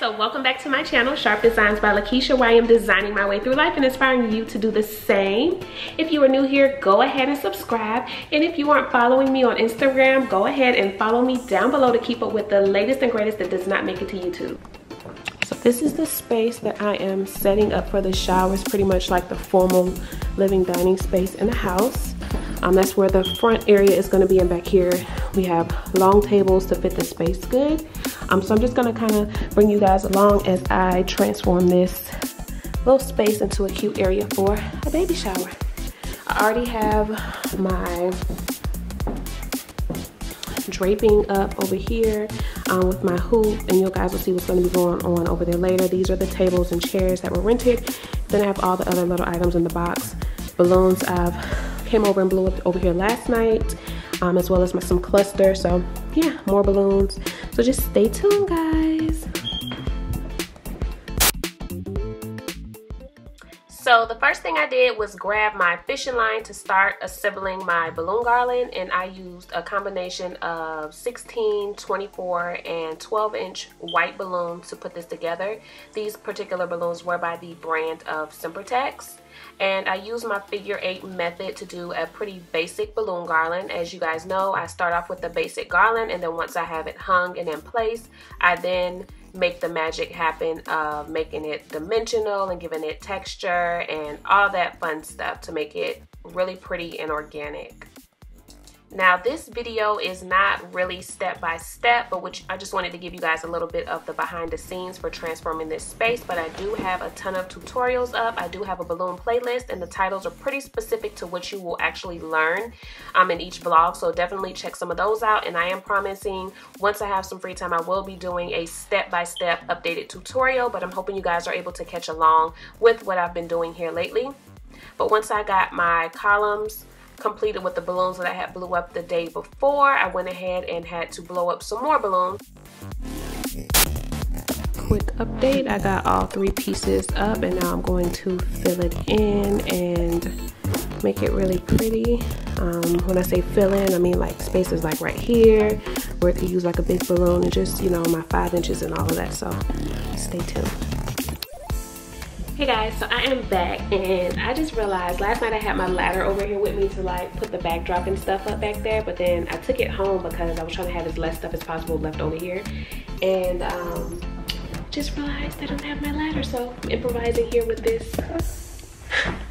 So welcome back to my channel, Sharp Designs by Lakeisha, where I am designing my way through life and inspiring you to do the same. If you are new here, go ahead and subscribe. And if you aren't following me on Instagram, go ahead and follow me down below to keep up with the latest and greatest that does not make it to YouTube. So this is the space that I am setting up for the shower. It's pretty much like the formal living dining space in the house. That's where the front area is going to be, and back here we have long tables to fit the space good. So I'm just going to kind of bring you guys along as I transform this little space into a cute area for a baby shower. I already have my draping up over here with my hoop, and you guys will see what's going to be going on over there later. These are the tables and chairs that were rented. Then I have all the other little items in the box. Balloons I've came over and blew up over here last night, as well as some cluster. So yeah, more balloons. So just stay tuned, guys. So the first thing I did was grab my fishing line to start assembling my balloon garland, and I used a combination of 16, 24, and 12-inch white balloons to put this together. These particular balloons were by the brand of Sempertex, and I used my figure 8 method to do a pretty basic balloon garland. As you guys know, I start off with the basic garland, and then once I have it hung and in place, I then make the magic happen of making it dimensional and giving it texture and all that fun stuff to make it really pretty and organic. Now this video is not really step by step, but I just wanted to give you guys a little bit of the behind the scenes for transforming this space. But I do have a ton of tutorials up. I do have a balloon playlist, and the titles are pretty specific to what you will actually learn in each vlog, so definitely check some of those out. And I am promising, once I have some free time, I will be doing a step-by-step updated tutorial, but I'm hoping you guys are able to catch along with what I've been doing here lately. But once I got my columns completed with the balloons that I had blew up the day before, I went ahead and had to blow up some more balloons. Quick update, I got all 3 pieces up, and now I'm going to fill it in and make it really pretty. When I say fill in, I mean like spaces like right here where it could use like a big balloon, and just, you know, my 5 inches and all of that. So stay tuned. Hey guys, so I am back, and I just realized last night I had my ladder over here with me to like put the backdrop and stuff up back there, but then I took it home because I was trying to have as less stuff as possible left over here, and just realized I don't have my ladder, so I'm improvising here with this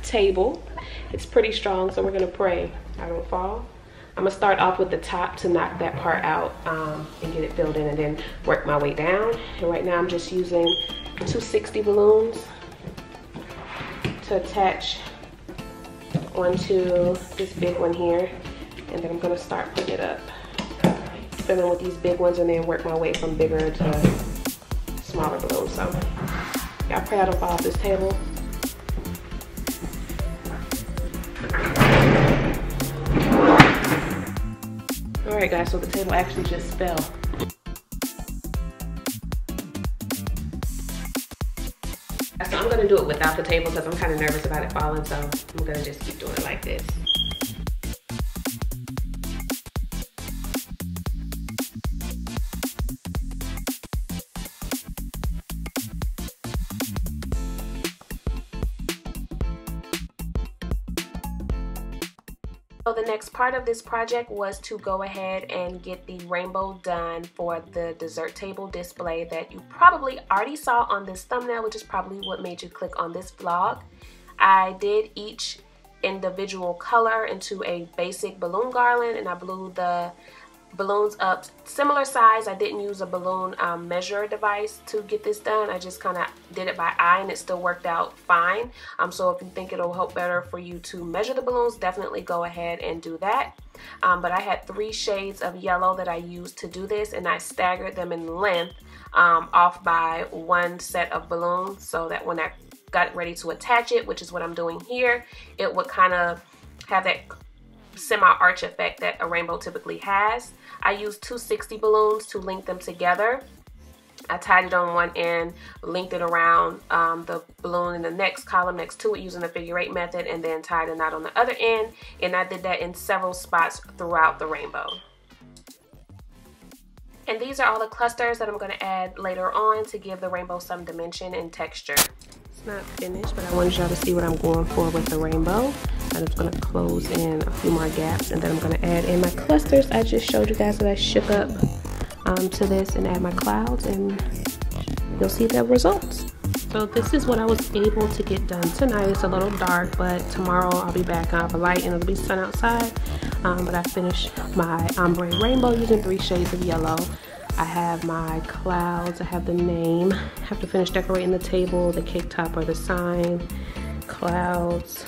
table. It's pretty strong, so we're gonna pray I don't fall. I'm gonna start off with the top to knock that part out and get it filled in, and then work my way down. And right now I'm just using 260 balloons to attach onto this big one here, and then I'm gonna start putting it up, filling with these big ones, and then work my way from bigger to smaller balloons. So y'all pray I don't fall off this table. All right guys, so the table actually just fell. So I'm gonna do it without the table because I'm kind of nervous about it falling, so I'm gonna just keep doing it like this. So the next part of this project was to go ahead and get the rainbow done for the dessert table display that you probably already saw on this thumbnail, which is probably what made you click on this vlog. I did each individual color into a basic balloon garland, and I blew the balloons up similar size. I didn't use a balloon measure device to get this done. I just kind of did it by eye, and it still worked out fine. So if you think it'll help better for you to measure the balloons, definitely go ahead and do that. But I had 3 shades of yellow that I used to do this, and I staggered them in length off by 1 set of balloons, so that when I got ready to attach it, which is what I'm doing here, it would kind of have that semi-arch effect that a rainbow typically has. I used 260 balloons to link them together. I tied it on one end, linked it around the balloon in the next column next to it using the figure 8 method, and then tied a knot on the other end, and I did that in several spots throughout the rainbow. And these are all the clusters that I'm going to add later on to give the rainbow some dimension and texture. It's not finished, but I wanted y'all to see what I'm going for with the rainbow. I'm just going to close in a few more gaps, and then I'm going to add in my clusters. I just showed you guys that I shook up to this and add my clouds, and you'll see the results. So this is what I was able to get done tonight. It's a little dark, but tomorrow I'll be back. I'll have a light and it'll be sun outside. But I finished my ombre rainbow using 3 shades of yellow. I have my clouds, I have the name. I have to finish decorating the table, the cake top or the sign, clouds.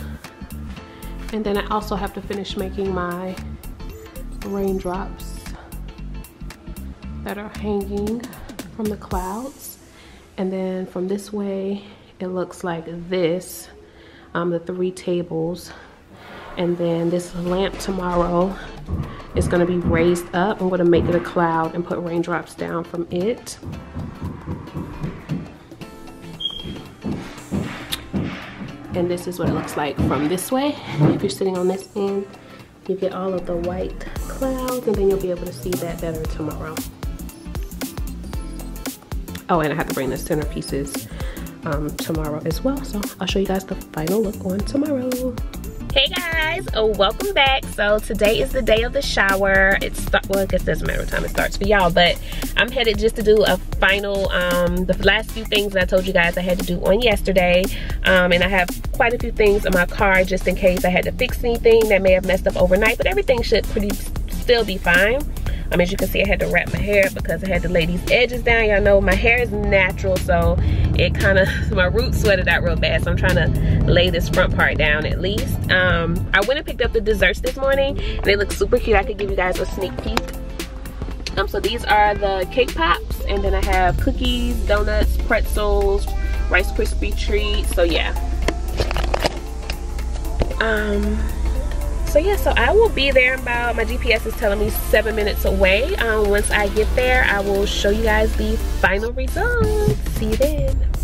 And then I also have to finish making my raindrops that are hanging from the clouds. And then from this way, it looks like this, the 3 tables. And then this lamp tomorrow is gonna be raised up. I'm gonna make it a cloud and put raindrops down from it. And this is what it looks like from this way. If you're sitting on this end, you get all of the white clouds, and then you'll be able to see that better tomorrow. Oh, and I have to bring the centerpieces tomorrow as well. So I'll show you guys the final look on tomorrow. Hey guys, welcome back. So today is the day of the shower. Well, I guess it doesn't matter what time it starts for y'all, but I'm headed just to do a final, the last few things that I told you guys I had to do on yesterday. And I have quite a few things in my car just in case I had to fix anything that may have messed up overnight, but everything should still be fine. As you can see, I had to wrap my hair because I had to lay these edges down. Y'all know my hair is natural, so it kind of, my roots sweated out real bad, so I'm trying to lay this front part down at least. I went and picked up the desserts this morning, and they look super cute. I could give you guys a sneak peek. So these are the cake pops, and then I have cookies, donuts, pretzels, Rice Krispie treats. So yeah. So I will be there about, my GPS is telling me 7 minutes away. Once I get there, I will show you guys the final results. See you then.